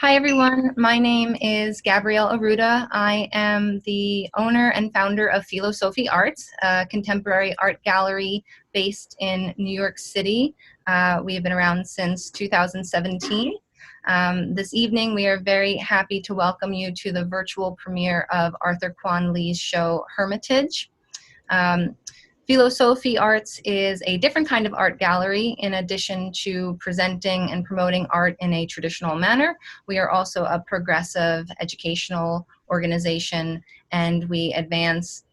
Hi everyone, my name is Gabrielle Aruta. I am the owner and founder of Filo Sofi Arts, a contemporary art gallery based in New York City. We have been around since 2017. This evening we are very happy to welcome you to the virtual premiere of Arthur Kwon Lee's show Hermitage. Filo Sofi Arts is a different kind of art gallery. In addition to presenting and promoting art in a traditional manner, we are also a progressive educational organization, and we advance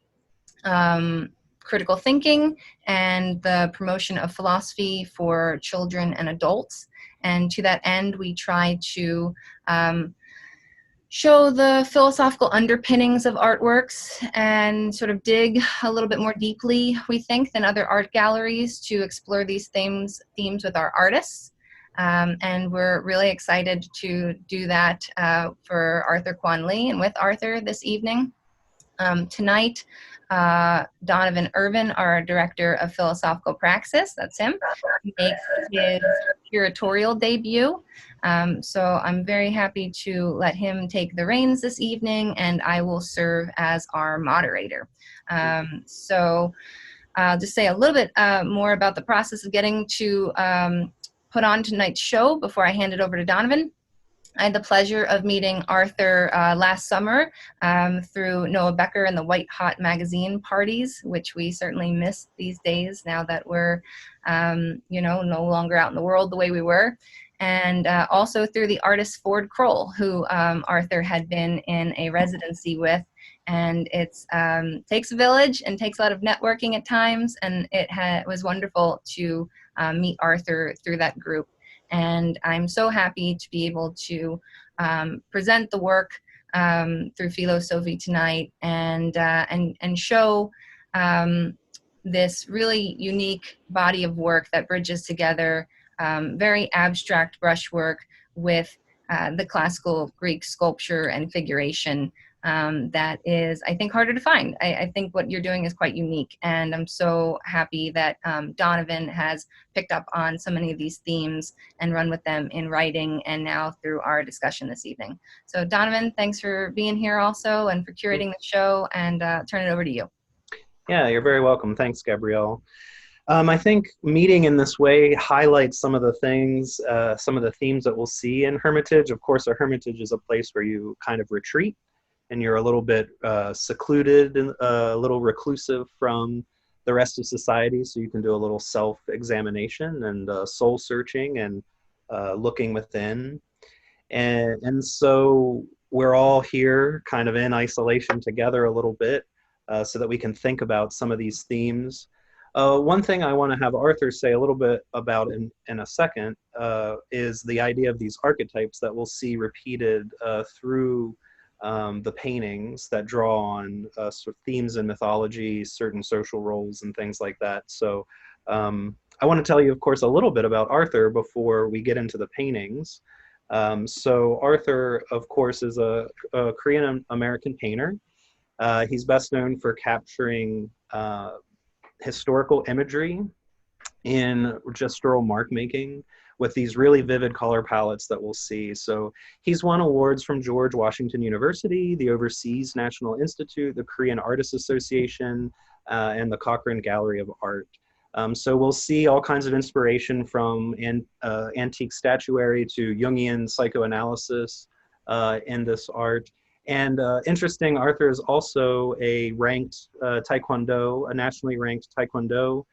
critical thinking and the promotion of philosophy for children and adults. And to that end, we try to show the philosophical underpinnings of artworks and sort of dig a little bit more deeply, we think, than other art galleries to explore these themes with our artists. And we're really excited to do that for Arthur Kwon Lee and with Arthur this evening. Tonight, Donovan Irven, our director of philosophical praxis, that's him, makes his curatorial debut. So I'm very happy to let him take the reins this evening, and I will serve as our moderator. So I'll just say a little bit more about the process of getting to put on tonight's show before I hand it over to Donovan. I had the pleasure of meeting Arthur last summer through Noah Becker and the White Hot magazine parties, which we certainly miss these days now that we're, no longer out in the world the way we were. And also through the artist Ford Kroll, who Arthur had been in a residency with. And it takes a village and takes a lot of networking at times, and it was wonderful to meet Arthur through that group. And I'm so happy to be able to present the work through Filo Sofi tonight and show this really unique body of work that bridges together very abstract brushwork with the classical Greek sculpture and figuration that is, I think, harder to find. I think what you're doing is quite unique, and I'm so happy that Donovan has picked up on so many of these themes and run with them in writing and now through our discussion this evening. So Donovan, thanks for being here also and for curating the show, and turn it over to you. Yeah, you're very welcome. Thanks, Gabrielle. I think meeting in this way highlights some of the things, some of the themes that we'll see in Hermitage. Of course, a Hermitage is a place where you kind of retreat, and you're a little bit secluded and a little reclusive from the rest of society, so you can do a little self-examination and soul searching and looking within. And so we're all here kind of in isolation together a little bit so that we can think about some of these themes. One thing I want to have Arthur say a little bit about in a second is the idea of these archetypes that we'll see repeated through the paintings that draw on sort of themes in mythology, certain social roles, and things like that. So I want to tell you, of course, a little bit about Arthur before we get into the paintings. So Arthur, of course, is a Korean-American painter. He's best known for capturing historical imagery in gestural mark making with these really vivid color palettes that we'll see. So he's won awards from George Washington University, the Overseas National Institute, the Korean Artists Association, and the Cochrane Gallery of Art. So we'll see all kinds of inspiration from antique statuary to Jungian psychoanalysis in this art. And interesting, Arthur is also a ranked Taekwondo, a nationally ranked Taekwondo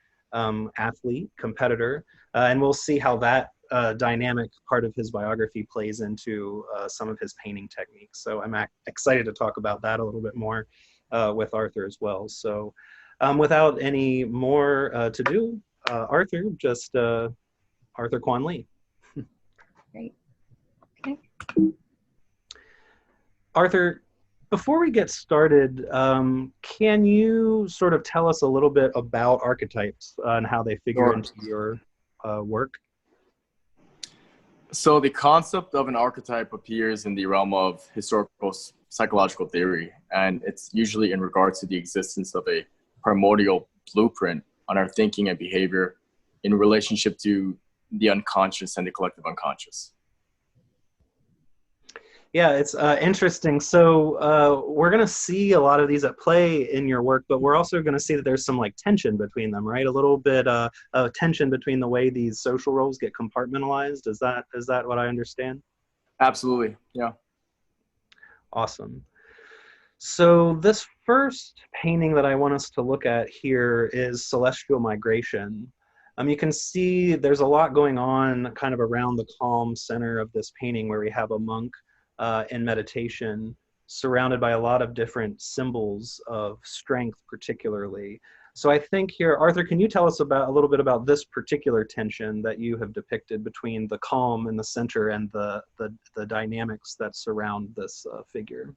athlete, competitor. And we'll see how that dynamic part of his biography plays into some of his painting techniques. So I'm excited to talk about that a little bit more with Arthur as well. So without any more to do, Arthur, just Arthur Kwon Lee. Great. Okay. Arthur, before we get started, can you sort of tell us a little bit about archetypes and how they figure into your work? So the concept of an archetype appears in the realm of historical psychological theory, and it's usually in regards to the existence of a primordial blueprint on our thinking and behavior in relationship to the unconscious and the collective unconscious. Yeah, it's interesting. So we're going to see a lot of these at play in your work, but we're also going to see that there's some like tension between them, right? A little bit of tension between the way these social roles get compartmentalized. Is that what I understand? Absolutely, yeah. Awesome. So this first painting that I want us to look at here is Celestial Migration. You can see there's a lot going on kind of around the calm center of this painting where we have a monk in meditation surrounded by a lot of different symbols of strength particularly. So I think here, Arthur, can you tell us about a little bit about this particular tension that you have depicted between the calm in the center and the dynamics that surround this figure?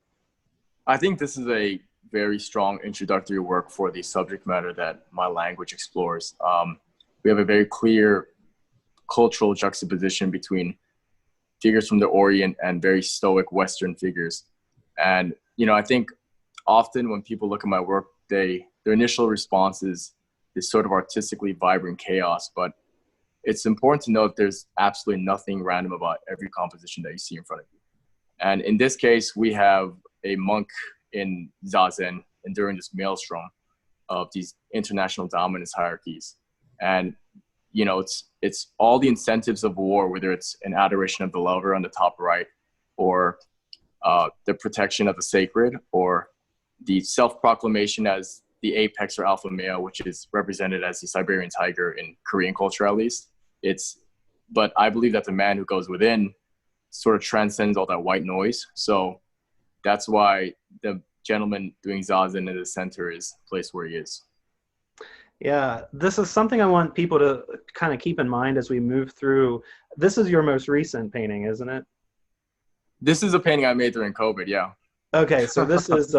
I think this is a very strong introductory work for the subject matter that my language explores. We have a very clear cultural juxtaposition between figures from the Orient and very stoic Western figures. And, I think often when people look at my work, their initial response is this sort of artistically vibrant chaos. But it's important to note there's absolutely nothing random about every composition that you see in front of you. And in this case, we have a monk in Zazen enduring this maelstrom of these international dominance hierarchies. And, it's all the incentives of war, whether it's an adoration of the lover on the top right, or the protection of the sacred, or the self-proclamation as the apex or alpha male, which is represented as the Siberian tiger in Korean culture, at least. But I believe that the man who goes within sort of transcends all that white noise. So that's why the gentleman doing Zazen in the center is placed where he is. Yeah, this is something I want people to kind of keep in mind as we move through. This is your most recent painting, isn't it? This is a painting I made during COVID, yeah. Okay, so this is,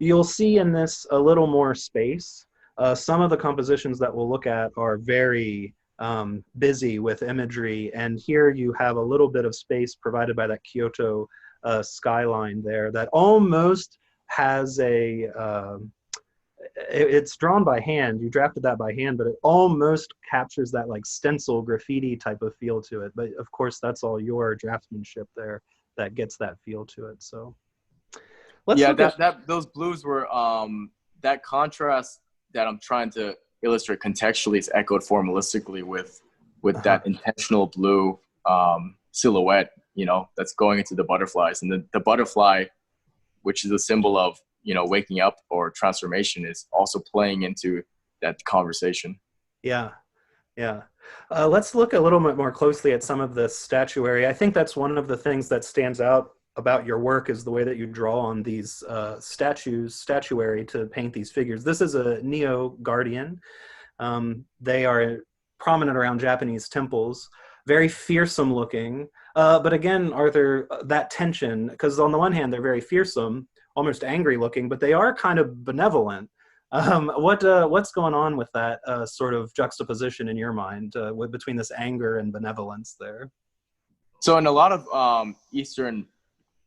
you'll see in this a little more space. Some of the compositions that we'll look at are very busy with imagery, and here you have a little bit of space provided by that Kyoto skyline there that almost has it's drawn by hand. You drafted that by hand, but it almost captures that like stencil graffiti type of feel to it. But of course, that's all your draftsmanship there that gets that feel to it. So let's those blues were that contrast that I'm trying to illustrate contextually is echoed formalistically with that intentional blue silhouette, that's going into the butterflies. And the butterfly, which is a symbol of, waking up or transformation, is also playing into that conversation. Yeah. Let's look a little bit more closely at some of the statuary. I think that's one of the things that stands out about your work is the way that you draw on these statuary to paint these figures. This is a neo-guardian. They are prominent around Japanese temples, very fearsome looking. But again, Arthur, that tension, because on the one hand, they're very fearsome, almost angry looking, but they are kind of benevolent. What's going on with that sort of juxtaposition in your mind between this anger and benevolence there? So in a lot of Eastern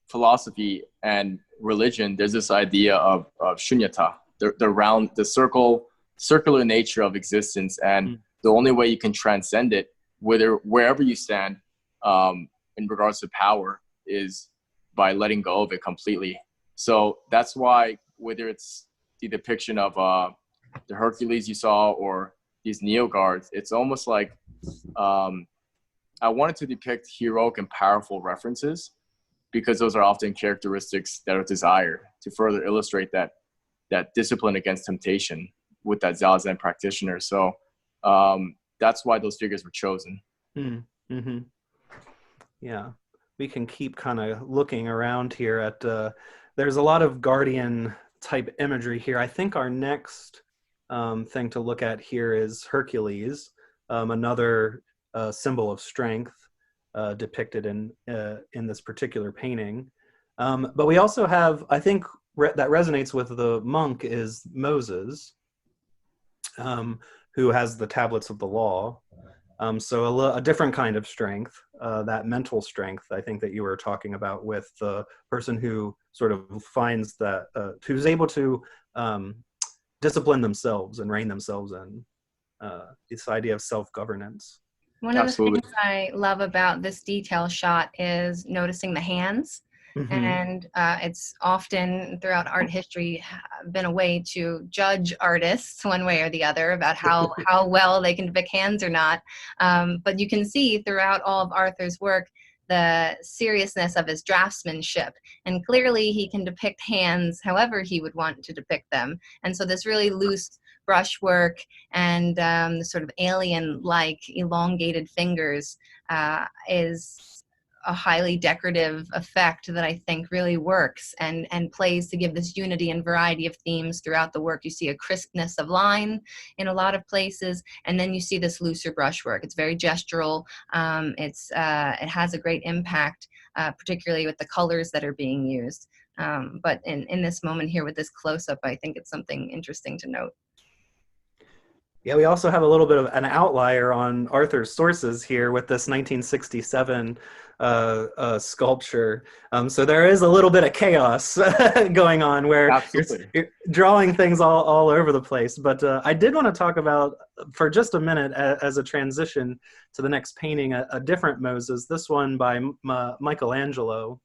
philosophy and religion, there's this idea of shunyata, the circular nature of existence, and the only way you can transcend it, wherever you stand, in regards to power, is by letting go of it completely. So that's why, whether it's the depiction of the Hercules you saw or these neo-guards, it's almost like I wanted to depict heroic and powerful references, because those are often characteristics that are desired to further illustrate that discipline against temptation with that Zazen practitioner. So that's why those figures were chosen. Mm-hmm. Yeah, we can keep kind of looking around here at, there's a lot of guardian type imagery here. I think our next thing to look at here is Hercules, another symbol of strength depicted in this particular painting. But we also have, I think that resonates with the monk, is Moses, who has the tablets of the law. So a different kind of strength, that mental strength, I think, that you were talking about with the person who sort of finds that, who's able to discipline themselves and rein themselves in, this idea of self-governance. One of the things I love about this detail shot is noticing the hands. Mm-hmm. And it's often throughout art history been a way to judge artists one way or the other about how well they can depict hands or not. But you can see throughout all of Arthur's work the seriousness of his draftsmanship. And clearly he can depict hands however he would want to depict them. And so this really loose brushwork and the sort of alien-like elongated fingers is a highly decorative effect that I think really works and plays to give this unity and variety of themes throughout the work. You see a crispness of line in a lot of places, and then you see this looser brushwork. It's very gestural. It has a great impact, particularly with the colors that are being used. But in this moment here with this close-up, I think it's something interesting to note. Yeah, we also have a little bit of an outlier on Arthur's sources here with this 1967 sculpture. So there is a little bit of chaos going on where you're drawing things all over the place. But I did want to talk about, for just a minute, as a transition to the next painting, a different Moses, this one by Michelangelo.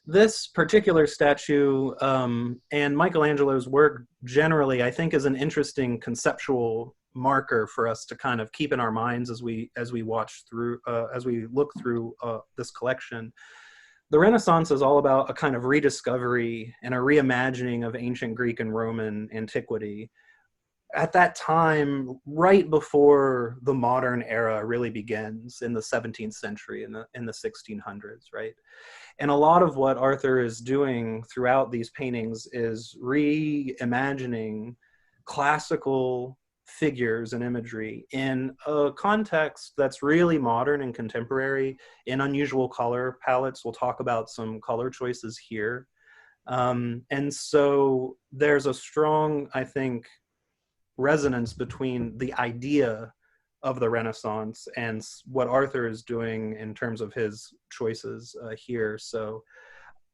This particular statue and Michelangelo's work generally, I think, is an interesting conceptual marker for us to kind of keep in our minds as we watch through, as we look through this collection. The Renaissance is all about a kind of rediscovery and a reimagining of ancient Greek and Roman antiquity. At that time, right before the modern era really begins in the 17th century, in the 1600s, right? And a lot of what Arthur is doing throughout these paintings is reimagining classical figures and imagery in a context that's really modern and contemporary, in unusual color palettes. We'll talk about some color choices here. And so there's a strong, I think, resonance between the idea of the Renaissance and what Arthur is doing in terms of his choices here. So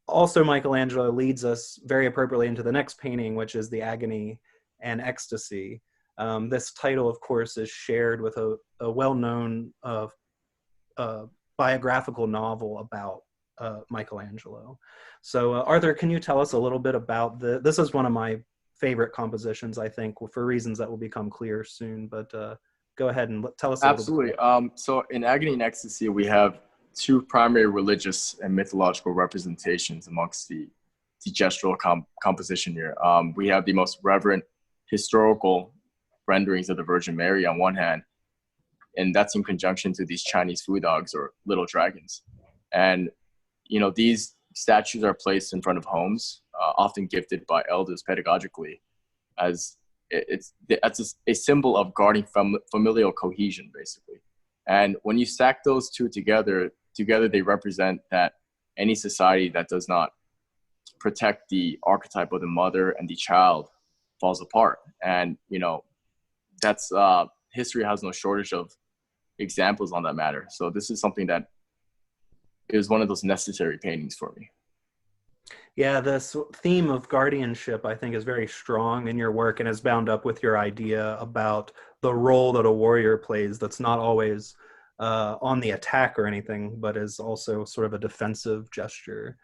also Michelangelo leads us very appropriately into the next painting, which is the Agony and Ecstasy. This title, of course, is shared with a well-known biographical novel about Michelangelo. So Arthur, can you tell us a little bit about this is one of my favorite compositions, I think, for reasons that will become clear soon, but go ahead and tell us a little bit. Absolutely. So in Agony and Ecstasy, we have two primary religious and mythological representations amongst the gestural composition here. We have the most reverent historical renderings of the Virgin Mary on one hand, and that's in conjunction to these Chinese food dogs or little dragons. And, you know, these statues are placed in front of homes, often gifted by elders pedagogically, as it's a symbol of guarding familial cohesion, basically. And when you stack those two together they represent that any society that does not protect the archetype of the mother and the child falls apart. And, you know, that's history has no shortage of examples on that matter. So this is something that is one of those necessary paintings for me. Yeah, this theme of guardianship, I think, is very strong in your work and is bound up with your idea about the role that a warrior plays that's not always on the attack or anything, but is also sort of a defensive gesture.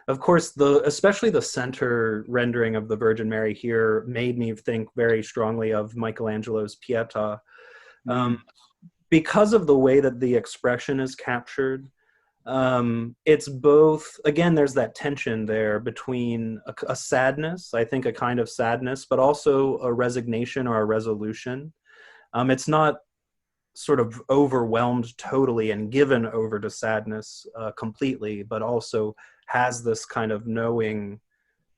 Of course, especially the center rendering of the Virgin Mary here made me think very strongly of Michelangelo's Pietà. Because of the way that the expression is captured, it's both, again, there's that tension there between a sadness, I think a kind of sadness, but also a resignation or a resolution. It's not sort of overwhelmed totally and given over to sadness completely, but also has this kind of knowing,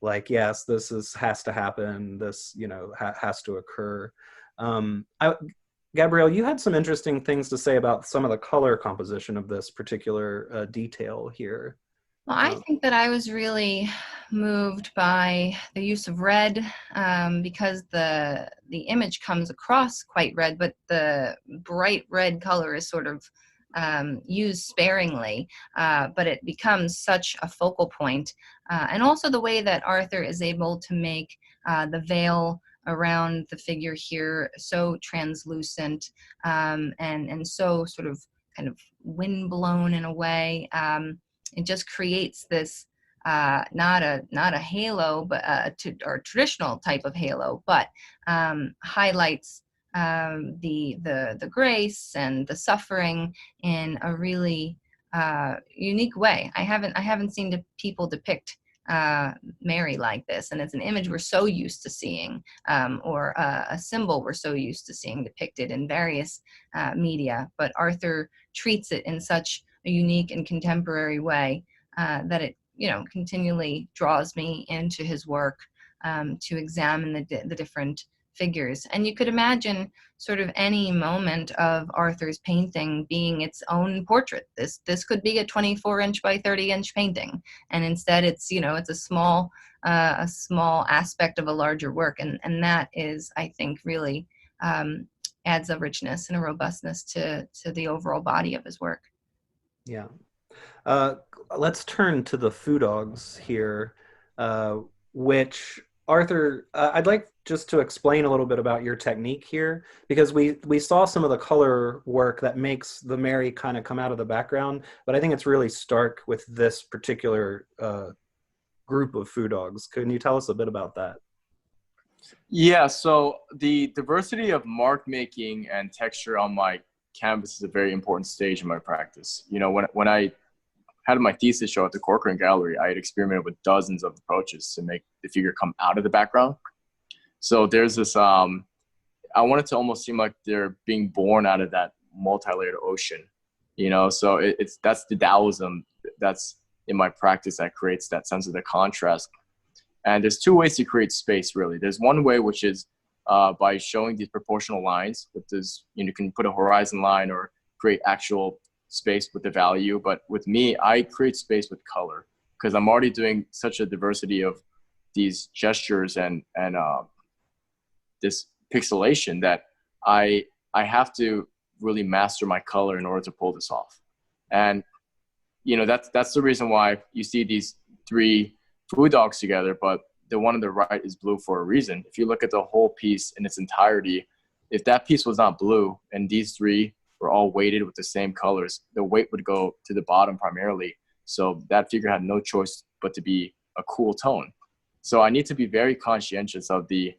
like, yes, this has to happen, this, you know, has to occur. Gabrielle, you had some interesting things to say about some of the color composition of this particular detail here. Well, I think that I was really moved by the use of red because the image comes across quite red, but the bright red color is sort of used sparingly, but it becomes such a focal point. And also the way that Arthur is able to make the veil around the figure here so translucent and so sort of kind of wind blown in a way. it just creates this not a halo, but or traditional type of halo, but highlights the grace and the suffering in a really unique way. I haven't seen people depict Mary like this, and it's an image we're so used to seeing, or a symbol we're so used to seeing depicted in various media. But Arthur treats it in such a unique and contemporary way that it, continually draws me into his work to examine the different figures. And you could imagine sort of any moment of Arthur's painting being its own portrait. This could be a 24-inch by 30-inch painting, and instead it's it's a small aspect of a larger work, and that is, I think, really adds a richness and a robustness to the overall body of his work. Yeah. Let's turn to the foo dogs here, which Arthur, I'd like just to explain a little bit about your technique here, because we saw some of the color work that makes the Mary kind of come out of the background, but I think it's really stark with this particular group of foo dogs. Can you tell us a bit about that? Yeah, so the diversity of mark making and texture on my canvas is a very important stage in my practice. When I had my thesis show at the Corcoran Gallery, I had experimented with dozens of approaches to make the figure come out of the background. So there's this, I want it to almost seem like they're being born out of that multi-layered ocean, so that's the Taoism that's in my practice that creates that sense of the contrast. And there's two ways to create space, really. There's one way, which is by showing these proportional lines with this, you can put a horizon line or create actual space with the value. But with me, I create space with color, because I'm already doing such a diversity of these gestures and this pixelation that I have to really master my color in order to pull this off. And that's the reason why you see these three foo dogs together, but the one on the right is blue for a reason. If you look at the whole piece in its entirety, if that piece was not blue and these three were all weighted with the same colors, the weight would go to the bottom primarily. So that figure had no choice but to be a cool tone. So I need to be very conscientious of the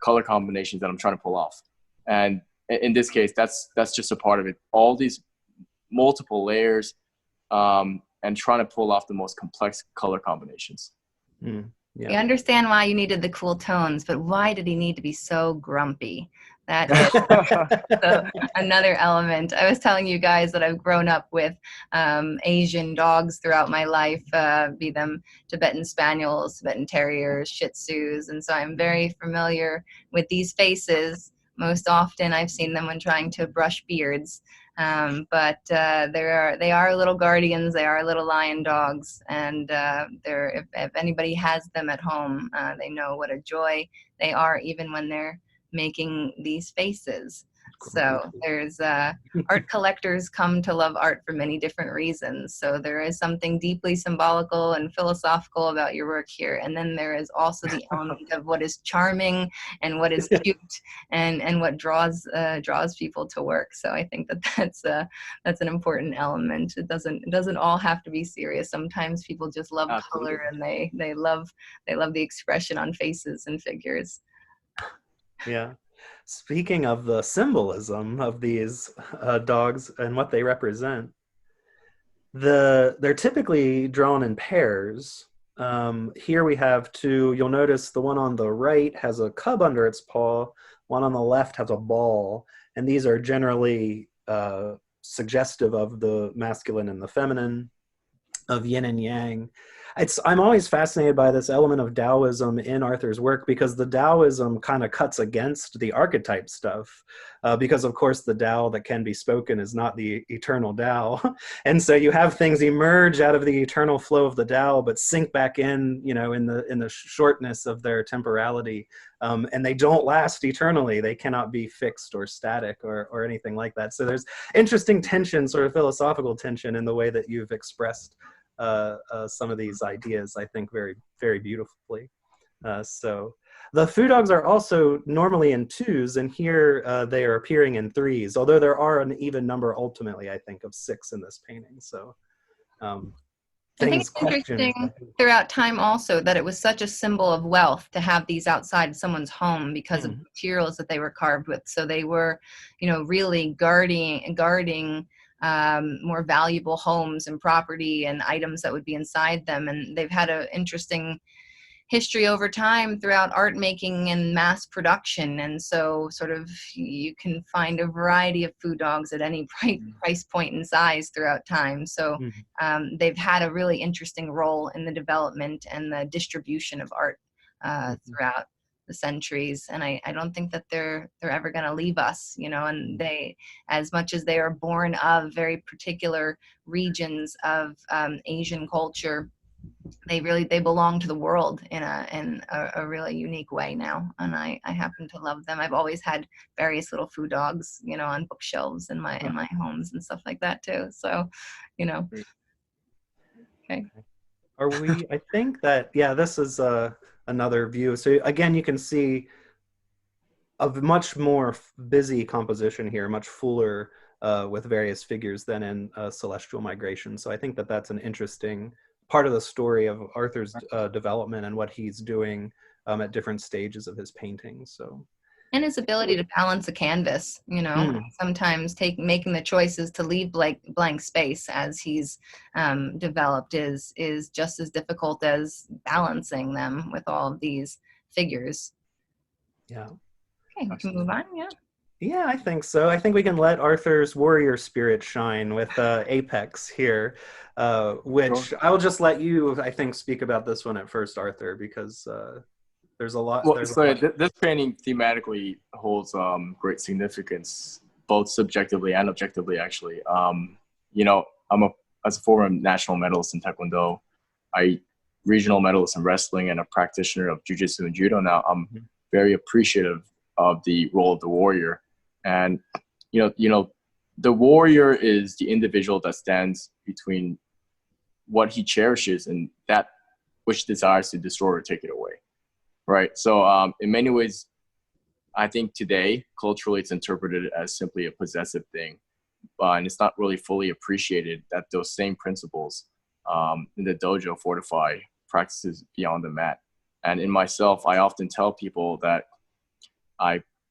color combinations that I'm trying to pull off. And in this case, that's just a part of it. All these multiple layers and trying to pull off the most complex color combinations. Yeah. We understand why you needed the cool tones, but why did he need to be so grumpy? That is another element. I was telling you guys that I've grown up with Asian dogs throughout my life, be them Tibetan Spaniels, Tibetan Terriers, Shih Tzus, and so I'm very familiar with these faces. Most often I've seen them when trying to brush beards. But they are little guardians. They are little lion dogs, and if anybody has them at home, they know what a joy they are, even when they're making these faces. So there's art collectors come to love art for many different reasons. So there is something deeply symbolical and philosophical about your work here. And then there is also the element of what is charming and what is cute and what draws people to work. So I think that's an important element. It doesn't all have to be serious. Sometimes people just love Absolutely. color, and they love the expression on faces and figures. Yeah. Speaking of the symbolism of these dogs and what they represent, they're typically drawn in pairs. Here we have two. You'll notice the one on the right has a cub under its paw. One on the left has a ball. And these are generally suggestive of the masculine and the feminine, of yin and yang. I'm always fascinated by this element of Taoism in Arthur's work, because the Taoism kind of cuts against the archetype stuff, because of course the Tao that can be spoken is not the eternal Tao. And so you have things emerge out of the eternal flow of the Tao, but sink back in, in the shortness of their temporality. And they don't last eternally. They cannot be fixed or static or anything like that. So there's interesting tension, sort of philosophical tension, in the way that you've expressed some of these ideas, I think, very, very beautifully. So the foo dogs are also normally in twos, and here they are appearing in threes, although there are an even number ultimately, I think, of 6 in this painting. So I think things, it's questions. interesting throughout time also that it was such a symbol of wealth to have these outside someone's home because of the materials that they were carved with. So they were, you know, really guarding more valuable homes and property and items that would be inside them. And they've had an interesting history over time throughout art making and mass production. And so sort of you can find a variety of food dogs at any price point and size throughout time. So they've had a really interesting role in the development and the distribution of art throughout the centuries. And I don't think that they're ever going to leave us, you know, and they, as much as they are born of very particular regions of Asian culture, they belong to the world in a really unique way now, and I happen to love them. I've always had various little food dogs, you know, on bookshelves in my homes and stuff like that too. So, you know. Okay. Are we? I think that this is another view. So again, you can see a much more busy composition here, much fuller with various figures than in Celestial Migration. So I think that that's an interesting part of the story of Arthur's development and what he's doing at different stages of his paintings. So, and his ability to balance a canvas, you know, sometimes making the choices to leave blank space as he's developed is just as difficult as balancing them with all of these figures. Yeah. Okay, we can move on. Yeah. Yeah, I think so. I think we can let Arthur's warrior spirit shine with Apex here, which I will just let you, I think, speak about this one at first, Arthur, because there's a lot. Well, this painting thematically holds great significance, both subjectively and objectively, actually. You know, as a former national medalist in Taekwondo, regional medalist in wrestling, and a practitioner of Jiu-Jitsu and Judo now, I'm very appreciative of the role of the warrior. And you know, the warrior is the individual that stands between what he cherishes and that which desires to destroy or take it away, right? So in many ways, I think today culturally it's interpreted as simply a possessive thing, and it's not really fully appreciated that those same principles in the dojo fortify practices beyond the mat. And in myself, I often tell people that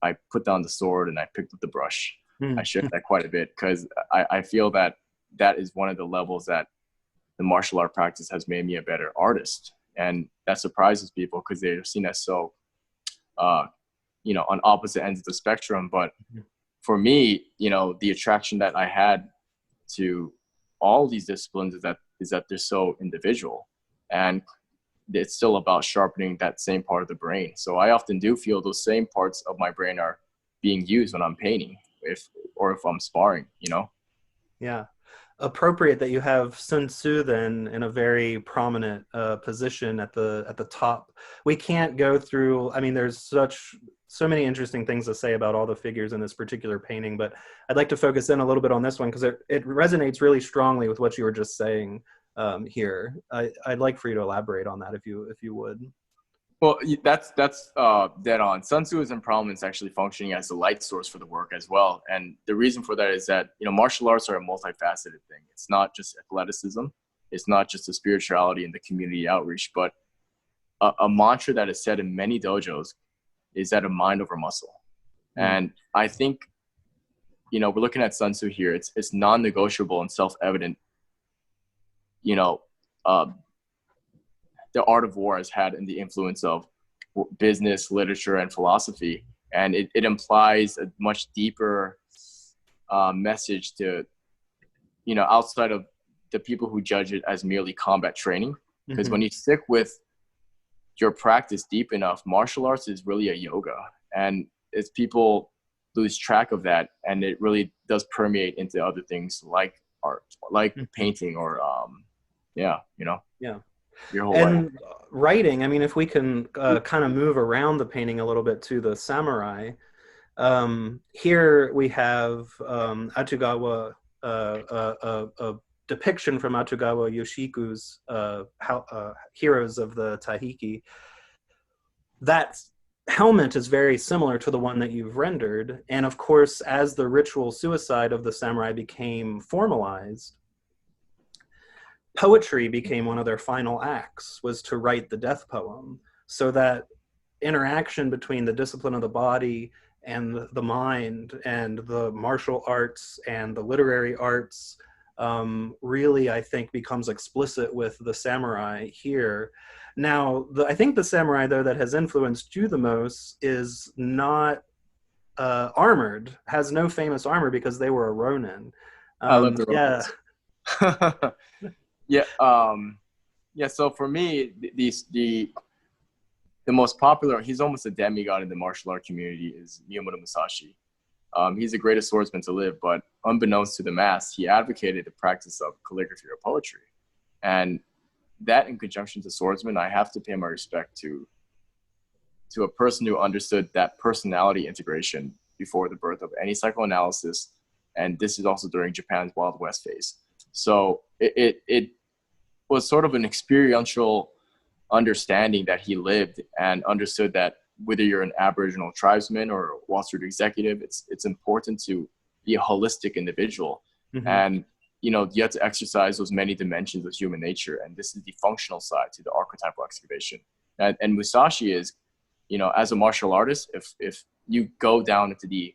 I put down the sword and I picked up the brush. I shift that quite a bit because I feel that that is one of the levels that the martial art practice has made me a better artist. And that surprises people because they're seen as so, you know, on opposite ends of the spectrum. But for me, you know, the attraction that I had to all these disciplines is that they're so individual. And it's still about sharpening that same part of the brain. So I often do feel those same parts of my brain are being used when I'm painting, if I'm sparring, you know? Yeah. Appropriate that you have Sun Tzu then in a very prominent position at the top. We can't go through, I mean, there's so many interesting things to say about all the figures in this particular painting, but I'd like to focus in a little bit on this one because it resonates really strongly with what you were just saying here. I'd like for you to elaborate on that if you would. Well, that's dead on. Sun Tzu is in prominence actually functioning as the light source for the work as well. And the reason for that is that, you know, martial arts are a multifaceted thing. It's not just athleticism. It's not just the spirituality and the community outreach, but a mantra that is said in many dojos is that of mind over muscle. And I think, you know, we're looking at Sun Tzu here. It's non-negotiable and self-evident, you know, the art of war has had in the influence of business, literature, and philosophy. And it implies a much deeper message to, you know, outside of the people who judge it as merely combat training. Because when you stick with your practice deep enough, martial arts is really a yoga. And it's people lose track of that. And it really does permeate into other things like art, like painting or, you know. Yeah. Your whole and life. Writing, I mean, if we can kind of move around the painting a little bit to the samurai, here we have Atugawa, a depiction from Atugawa Yoshiku's Heroes of the Taihiki. That helmet is very similar to the one that you've rendered. And of course, as the ritual suicide of the samurai became formalized, poetry became one of their final acts, was to write the death poem. So that interaction between the discipline of the body and the mind and the martial arts and the literary arts really, I think, becomes explicit with the samurai here. Now, I think the samurai, though, that has influenced you the most is not armored, has no famous armor because they were a Ronin. I love the Yeah. Romans. Yeah. Yeah. So for me, the most popular, he's almost a demigod in the martial art community, is Miyamoto Musashi. He's the greatest swordsman to live, but unbeknownst to the mass, he advocated the practice of calligraphy or poetry. And that, in conjunction to swordsman, I have to pay my respect to a person who understood that personality integration before the birth of any psychoanalysis. And this is also during Japan's Wild West phase. So it was sort of an experiential understanding that he lived, and understood that whether you're an Aboriginal tribesman or Wall Street executive, it's important to be a holistic individual. Mm-hmm. And, you have to exercise those many dimensions of human nature. And this is the functional side to the archetypal excavation. And Musashi is, as a martial artist, if you go down into the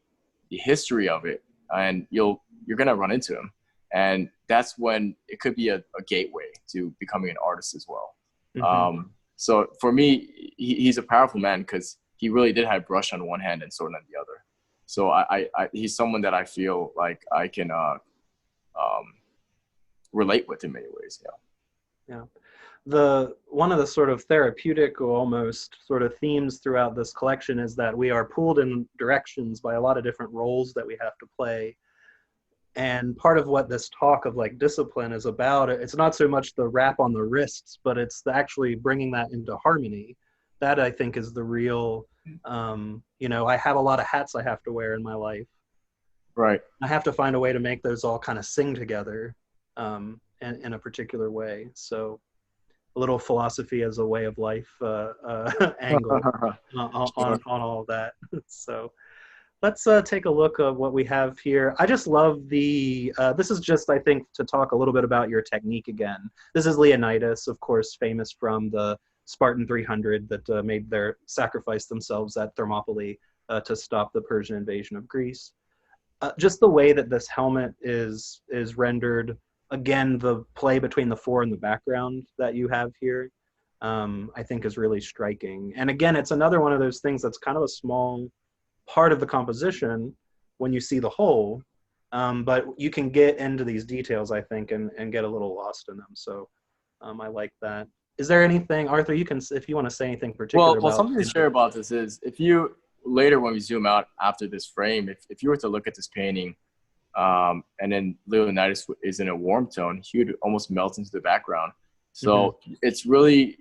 history of it, and you're going to run into him. And that's when it could be a gateway to becoming an artist as well. Mm-hmm. So for me, he's a powerful man because he really did have brush on one hand and sword on the other. So he's someone that I feel like I can relate with in many ways. Yeah. One of the sort of therapeutic or almost sort of themes throughout this collection is that we are pulled in directions by a lot of different roles that we have to play. And part of what this talk of like discipline is about, it's not so much the rap on the wrists, but it's actually bringing that into harmony. That, I think, is the real, I have a lot of hats I have to wear in my life. Right. I have to find a way to make those all kind of sing together in a particular way. So a little philosophy as a way of life angle on all of that. So let's take a look at what we have here. I just love this is just, I think, to talk a little bit about your technique again. This is Leonidas, of course, famous from the Spartan 300 that sacrificed themselves at Thermopylae to stop the Persian invasion of Greece. Just the way that this helmet is rendered, again, the play between the fore and the background that you have here, I think is really striking. And again, it's another one of those things that's kind of a small part of the composition when you see the whole, but you can get into these details, I think, and get a little lost in them. So I like that. Is there anything, Arthur, if you want to say anything particular well, something to share about this is, if you, later when we zoom out after this frame, if you were to look at this painting, and then Leonidas is in a warm tone, he would almost melt into the background. So it's really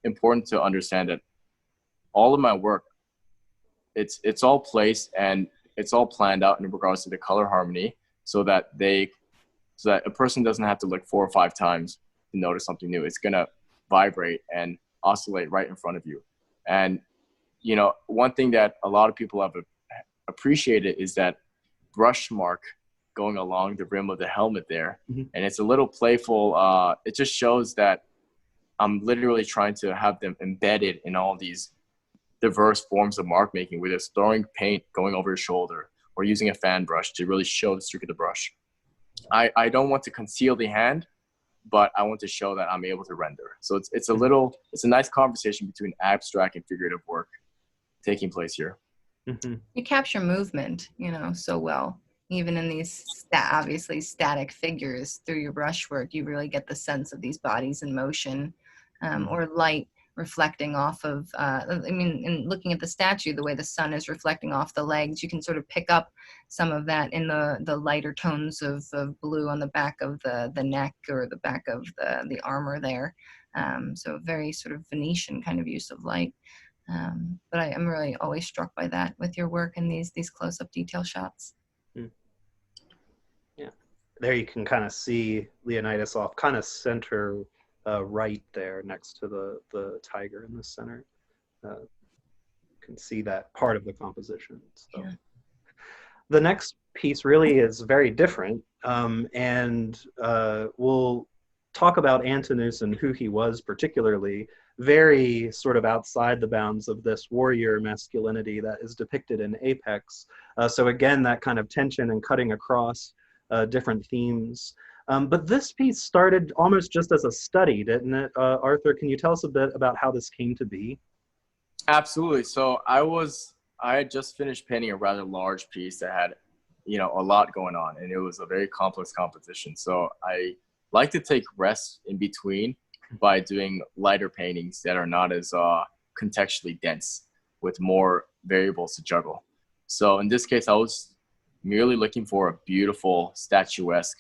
important to understand that all of my work, it's all placed and it's all planned out in regards to the color harmony, so that a person doesn't have to look 4 or 5 times to notice something new. It's gonna vibrate and oscillate right in front of you. And one thing that a lot of people have appreciated is that brush mark going along the rim of the helmet there. And it's a little playful. It just shows that I'm literally trying to have them embedded in all these diverse forms of mark making, whether it's throwing paint, going over your shoulder, or using a fan brush to really show the streak of the brush. I don't want to conceal the hand, but I want to show that I'm able to render. So it's a nice conversation between abstract and figurative work taking place here. You capture movement, so well. Even in these obviously static figures, through your brushwork, you really get the sense of these bodies in motion, or light reflecting off of, in looking at the statue, the way the sun is reflecting off the legs, you can sort of pick up some of that in the lighter tones of blue on the back of the neck or the back of the armor there. So very sort of Venetian kind of use of light. But I'm really always struck by that with your work and these close-up detail shots. Yeah, there you can kind of see Leonidas off kind of center right there next to the tiger in the center. You can see that part of the composition. So. Yeah. The next piece really is very different, and we'll talk about Antonis and who he was particularly, very sort of outside the bounds of this warrior masculinity that is depicted in Apex. So again, that kind of tension and cutting across different themes. But this piece started almost just as a study, didn't it? Arthur, can you tell us a bit about how this came to be? Absolutely. So I had just finished painting a rather large piece that had, you know, a lot going on, and it was a very complex composition. So I like to take rest in between by doing lighter paintings that are not as contextually dense with more variables to juggle. So in this case, I was merely looking for a beautiful statuesque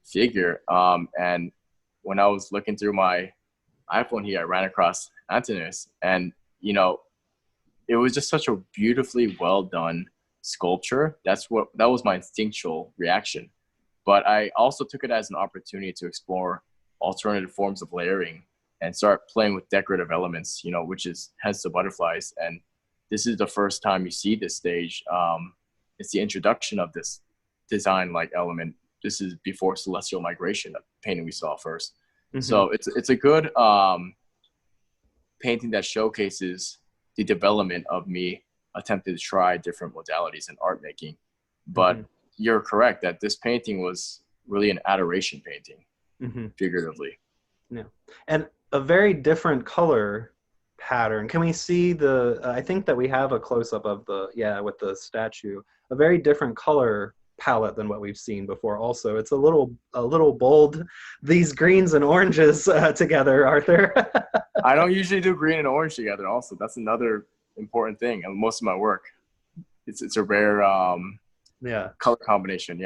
figure. And when I was looking through my iPhone here, I ran across Antonis, and, you know, it was just such a beautifully well done sculpture. That was my instinctual reaction. But I also took it as an opportunity to explore alternative forms of layering and start playing with decorative elements, you know, which is hence the butterflies. And this is the first time you see this stage. It's the introduction of this design-like element. This is before Celestial Migration, the painting we saw first. Mm-hmm. So it's a good painting that showcases the development of me attempting to try different modalities in art making. But you're correct that this painting was really an adoration painting, figuratively. Yeah, and a very different color pattern. Can we see the, I think that we have a close-up of the, with the statue, a very different color palette than what we've seen before also. It's a little bold, these greens and oranges together, Arthur. I don't usually do green and orange together also. That's another important thing. And most of my work, it's a rare color combination,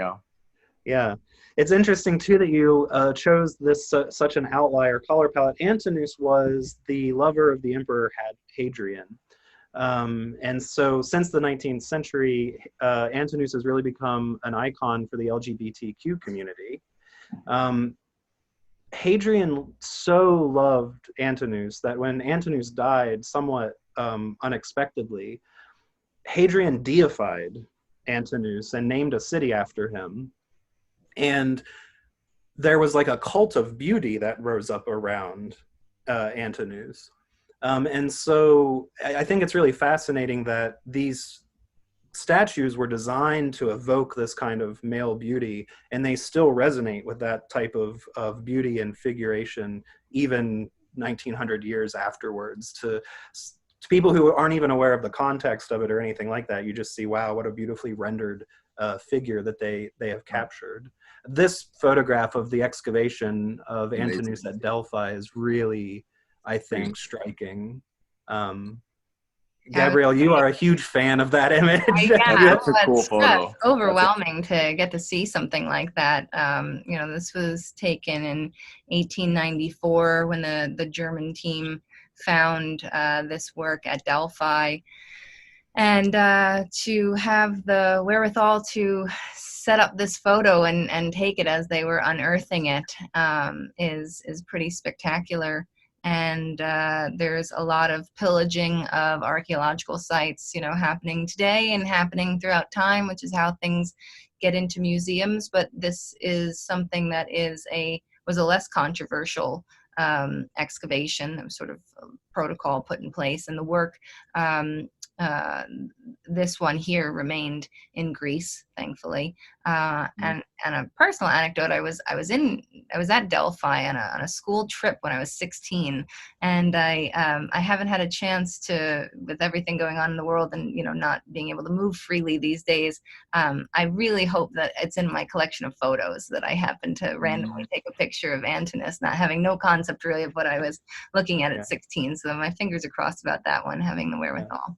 Yeah. It's interesting too that you chose this such an outlier color palette. Antonis was the lover of the Emperor Hadrian. And so since the 19th century, Antonis has really become an icon for the LGBTQ community. Hadrian so loved Antonis that when Antonis died somewhat unexpectedly, Hadrian deified Antonis and named a city after him. And there was like a cult of beauty that rose up around Antonis. And so I think it's really fascinating that these statues were designed to evoke this kind of male beauty, and they still resonate with that type of beauty and figuration even 1900 years afterwards. To people who aren't even aware of the context of it or anything like that, you just see, wow, what a beautifully rendered figure that they have captured. This photograph of the excavation of Antonis at Delphi is really, I think, striking. Gabrielle, you are a huge fan of that image. That's a cool photo. Overwhelming to get to see something like that. You know, this was taken in 1894 when the German team found this work at Delphi. And to have the wherewithal to set up this photo and take it as they were unearthing it is pretty spectacular. And there's a lot of pillaging of archaeological sites, you know, happening today and happening throughout time, which is how things get into museums. But this is something that was a less controversial excavation. There was sort of a protocol put in place, and the work, this one here remained in Greece, thankfully. And a personal anecdote: I was at Delphi on a school trip when I was 16, and I haven't had a chance to, with everything going on in the world and, you know, not being able to move freely these days. I really hope that it's in my collection of photos that I happened to randomly take a picture of Antonis, not having no concept really of what I was looking at 16. So my fingers are crossed about that one, having the wherewithal.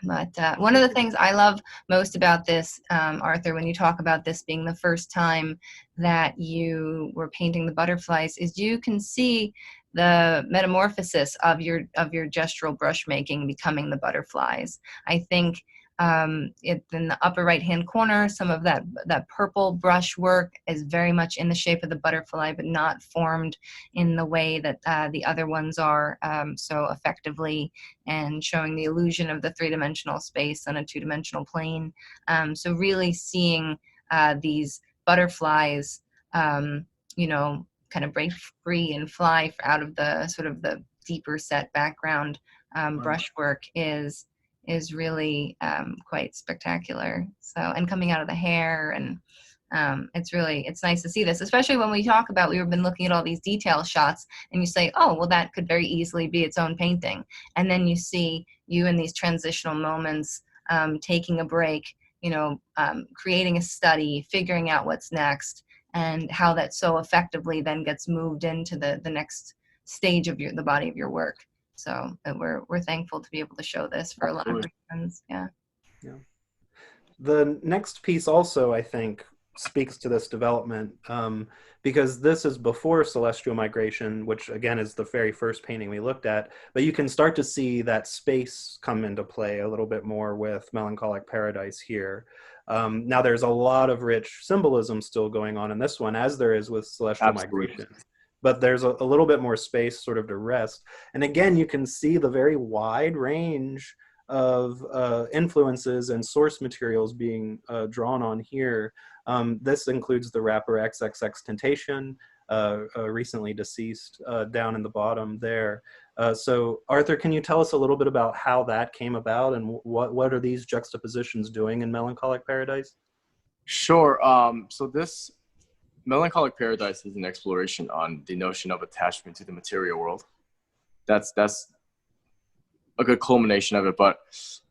But one of the things I love most about this, Arthur, when you talk about this being the first time that you were painting the butterflies, is you can see the metamorphosis of your gestural brush making becoming the butterflies. I think in the upper right hand corner, some of that purple brush work is very much in the shape of the butterfly, but not formed in the way that the other ones are so effectively, and showing the illusion of the three-dimensional space on a two-dimensional plane. So really seeing these butterflies kind of break free and fly out of the sort of the deeper set background brushwork is really quite spectacular. So, and coming out of the hair, and it's nice to see this, especially when we talk about, we've been looking at all these detail shots, and you say, oh, well, that could very easily be its own painting. And then you see you in these transitional moments, taking a break, creating a study, figuring out what's next, and how that so effectively then gets moved into the next stage of the body of your work. So we're thankful to be able to show this for a lot of reasons. Yeah. The next piece also, I think, speaks to this development, because this is before Celestial Migration, which again is the very first painting we looked at, but you can start to see that space come into play a little bit more with Melancholic Paradise here. Now there's a lot of rich symbolism still going on in this one, as there is with Celestial Migration, but there's a little bit more space sort of to rest. And again, you can see the very wide range of influences and source materials being drawn on here. This includes the rapper XXXTentacion, recently deceased, down in the bottom there. So Arthur, can you tell us a little bit about how that came about, and what are these juxtapositions doing in Melancholic Paradise? Sure. So this Melancholic Paradise is an exploration on the notion of attachment to the material world. That's a good culmination of it. But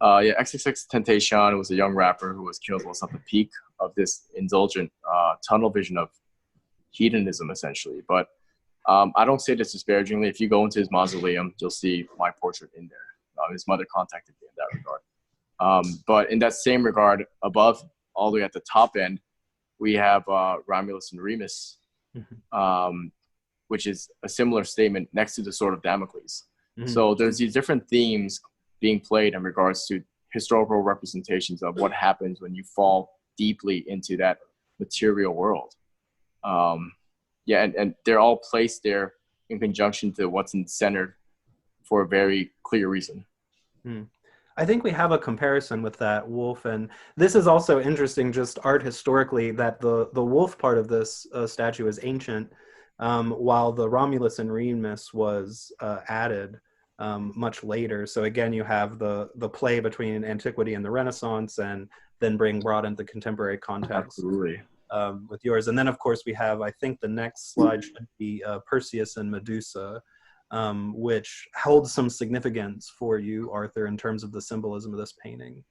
yeah, XXXTentacion was a young rapper who was killed whilst at the peak of this indulgent tunnel vision of hedonism, essentially. But I don't say this disparagingly. If you go into his mausoleum, you'll see my portrait in there. His mother contacted me in that regard. But in that same regard, above, all the way at the top end, we have Romulus and Remus, which is a similar statement next to the Sword of Damocles. So there's these different themes being played in regards to historical representations of what happens when you fall deeply into that material world. Yeah, and they're all placed there in conjunction to what's centered for a very clear reason. I think we have a comparison with that wolf, and this is also interesting, just art historically, that the wolf part of this statue is ancient, while the Romulus and Remus was added much later. So again, you have the play between antiquity and the Renaissance, and then brought into contemporary context. Absolutely. With yours. And then of course we have, I think the next slide should be Perseus and Medusa, which holds some significance for you, Arthur, in terms of the symbolism of this painting.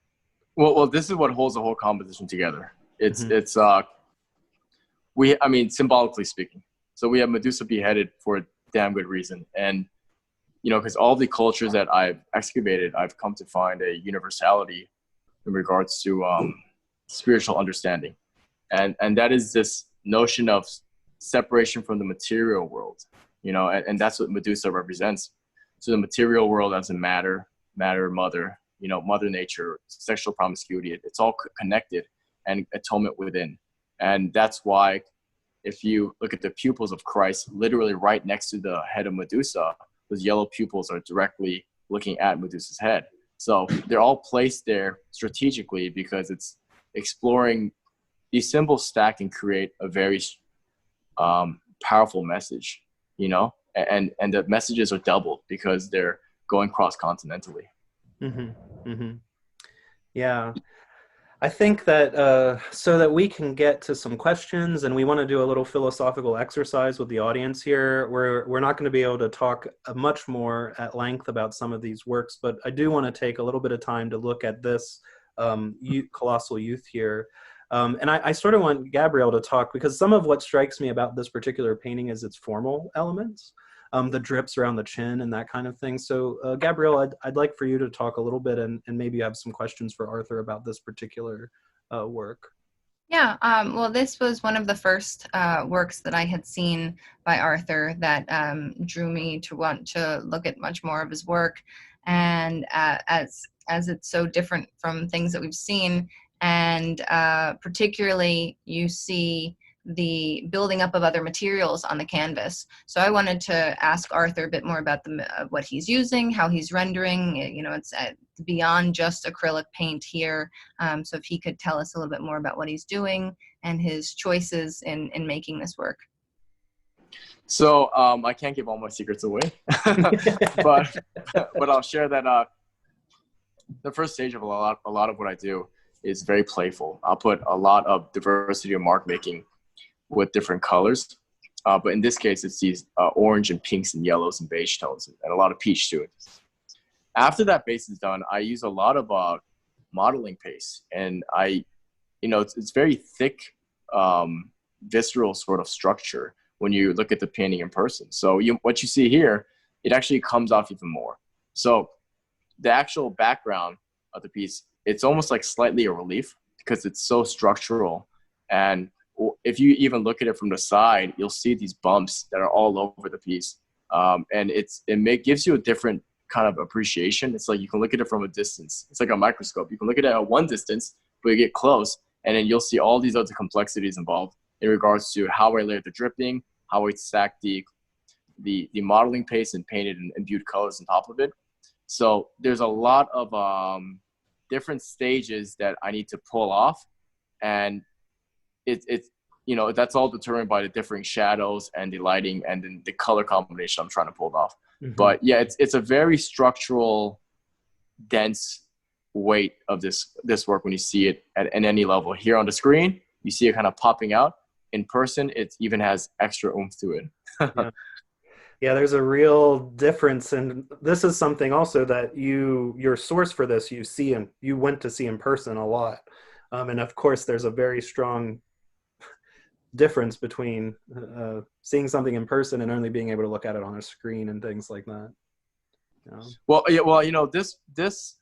Well, this is what holds the whole composition together. It's symbolically speaking. So we have Medusa beheaded for a damn good reason. And, because all the cultures that I've excavated, I've come to find a universality in regards to spiritual understanding. And that is this notion of separation from the material world, and that's what Medusa represents. So the material world as a matter, mother, mother nature, sexual promiscuity, it's all connected, and atonement within. And that's why if you look at the pupils of Christ, literally right next to the head of Medusa, those yellow pupils are directly looking at Medusa's head. So they're all placed there strategically because it's exploring. These symbols stack and create a very powerful message, and the messages are doubled because they're going cross-continentally. Yeah. I think that so that we can get to some questions, and we want to do a little philosophical exercise with the audience here. We're not going to be able to talk much more at length about some of these works, but I do want to take a little bit of time to look at this Colossal Youth here. And I sort of want Gabrielle to talk, because some of what strikes me about this particular painting is its formal elements, the drips around the chin and that kind of thing. So Gabrielle, I'd like for you to talk a little bit, and maybe you have some questions for Arthur about this particular work. Yeah, well, this was one of the first works that I had seen by Arthur that drew me to want to look at much more of his work. And as it's so different from things that we've seen, and particularly you see the building up of other materials on the canvas. So I wanted to ask Arthur a bit more about what he's using, how he's rendering. It's beyond just acrylic paint here. So if he could tell us a little bit more about what he's doing and his choices in making this work. So I can't give all my secrets away, but I'll share that the first stage of a lot of what I do is very playful. I'll put a lot of diversity of mark making with different colors, but in this case, it's these orange and pinks and yellows and beige tones and a lot of peach to it. After that base is done, I use a lot of modeling paste, and it's very thick, visceral sort of structure when you look at the painting in person. So what you see here, it actually comes off even more. So the actual background of the piece, it's almost like slightly a relief because it's so structural. And if you even look at it from the side, you'll see these bumps that are all over the piece. And it gives you a different kind of appreciation. It's like you can look at it from a distance. It's like a microscope. You can look at it at one distance, but you get close, and then you'll see all these other complexities involved in regards to how I layered the dripping, how I stacked the modeling paste and painted and imbued colors on top of it. So there's a lot of different stages that I need to pull off, and it's that's all determined by the differing shadows and the lighting and then the color combination I'm trying to pull off. Mm-hmm. But yeah, it's a very structural, dense weight of this work when you see it at any level. Here on the screen, you see it kind of popping out. In person, it even has extra oomph to it. Yeah, there's a real difference, and this is something also that your source for this you went to see in person a lot, and of course there's a very strong difference between seeing something in person and only being able to look at it on a screen and things like that. This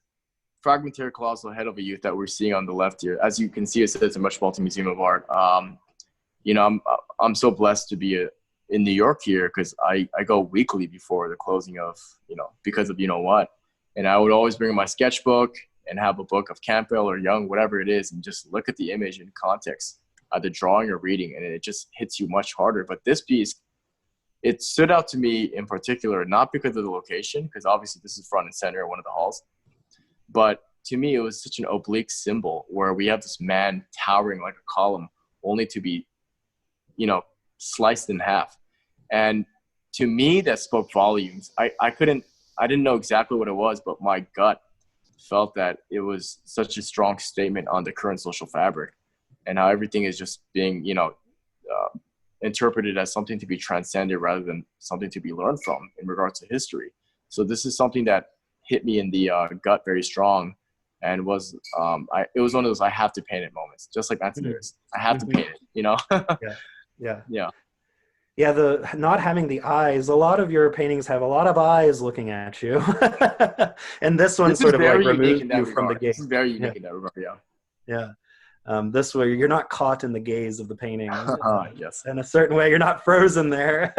fragmentary colossal head of a youth that we're seeing on the left here, as you can see, it says the Metropolitan Museum of Art. I'm so blessed to be in New York here because I go weekly before the closing of, because of what. And I would always bring my sketchbook and have a book of Campbell or Young, whatever it is, and just look at the image in context, either drawing or reading, and it just hits you much harder. But this piece, it stood out to me in particular, not because of the location, because obviously this is front and center in one of the halls, but to me, it was such an oblique symbol where we have this man towering like a column only to be sliced in half. And to me, that spoke volumes. I didn't know exactly what it was, but my gut felt that it was such a strong statement on the current social fabric and how everything is just being, interpreted as something to be transcended rather than something to be learned from in regards to history. So this is something that hit me in the gut very strong, and it was one of those I have to paint it moments, just like Antonis. I have to paint it, Yeah, the not having the eyes, a lot of your paintings have a lot of eyes looking at you. And this one sort of like removes you from the gaze. This is very unique in that regard, Yeah. This way you're not caught in the gaze of the painting. Yes. In a certain way, you're not frozen there.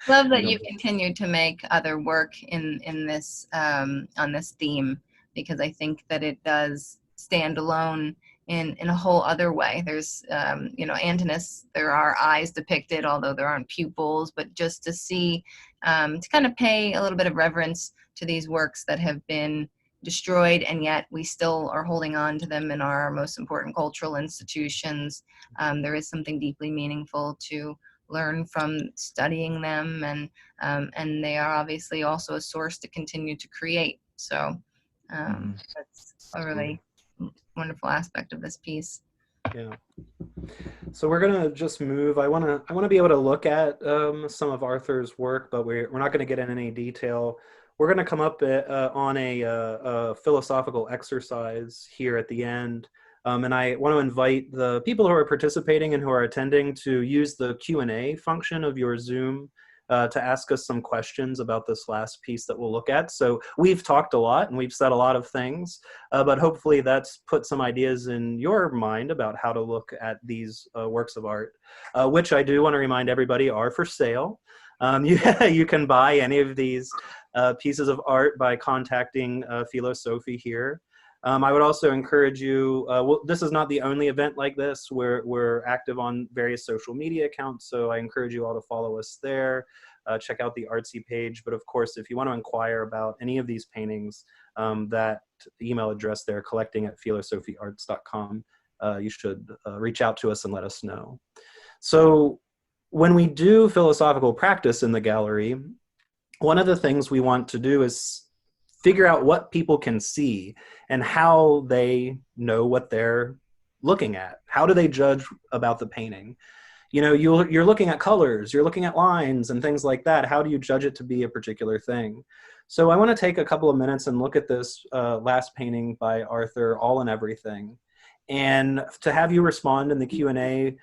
Love that you continue to make other work in this on this theme, because I think that it does stand alone in a whole other way. There's Antonis, there are eyes depicted, although there aren't pupils, but just to see, to kind of pay a little bit of reverence to these works that have been destroyed, and yet we still are holding on to them in our most important cultural institutions. There is something deeply meaningful to learn from studying them, and they are obviously also a source to continue to create. So that's a really wonderful aspect of this piece. Yeah. So we're gonna just move. I wanna be able to look at some of Arthur's work, but we're not gonna get in any detail. We're going to come up on a philosophical exercise here at the end. And I want to invite the people who are participating and who are attending to use the Q&A function of your Zoom to ask us some questions about this last piece that we'll look at. So we've talked a lot and we've said a lot of things, but hopefully that's put some ideas in your mind about how to look at these works of art, which I do want to remind everybody are for sale. You can buy any of these pieces of art by contacting Filo Sofi here. I would also encourage you, this is not the only event like this. We're active on various social media accounts, so I encourage you all to follow us there. Check out the Artsy page, but of course, if you want to inquire about any of these paintings, that email address there, collecting@filosofiarts.com, you should reach out to us and let us know. So when we do philosophical practice in the gallery, one of the things we want to do is figure out what people can see and how they know what they're looking at. How do they judge about the painting? You know, you're looking at colors, you're looking at lines and things like that. How do you judge it to be a particular thing? So I want to take a couple of minutes and look at this last painting by Arthur, All and Everything, and to have you respond in the Q&A.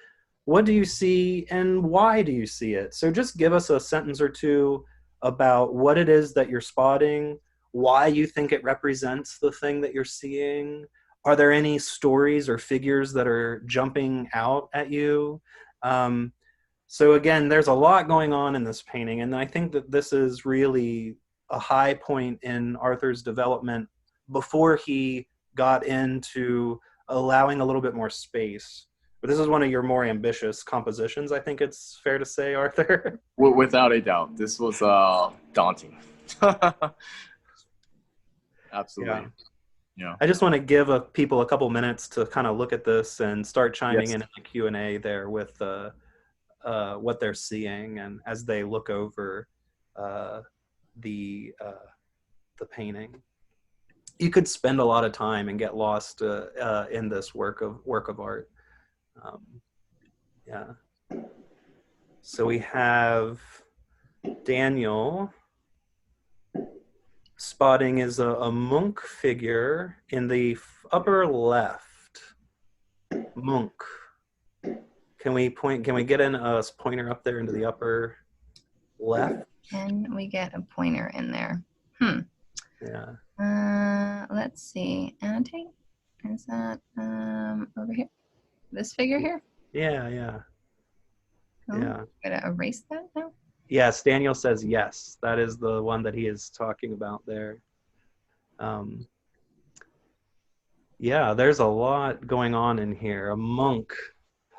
What do you see and why do you see it? So just give us a sentence or two about what it is that you're spotting, why you think it represents the thing that you're seeing. Are there any stories or figures that are jumping out at you? So again, there's a lot going on in this painting, and I think that this is really a high point in Arthur's development before he got into allowing a little bit more space. But this is one of your more ambitious compositions, I think it's fair to say, Arthur. Without a doubt, this was daunting. Absolutely. Yeah. I just want to give people a couple minutes to kind of look at this and start chiming in the Q&A there with what they're seeing, and as they look over the painting. You could spend a lot of time and get lost in this work of art. Yeah. So we have Daniel spotting is a monk figure in the upper left. Monk. Can we get a pointer up there into the upper left? Can we get a pointer in there? Yeah. Let's see. Annotate. Is that over here? This figure here? Yeah. Oh, Yeah. Gonna erase that now? Yes, Daniel says yes. That is the one that he is talking about there. Yeah, there's a lot going on in here. A monk.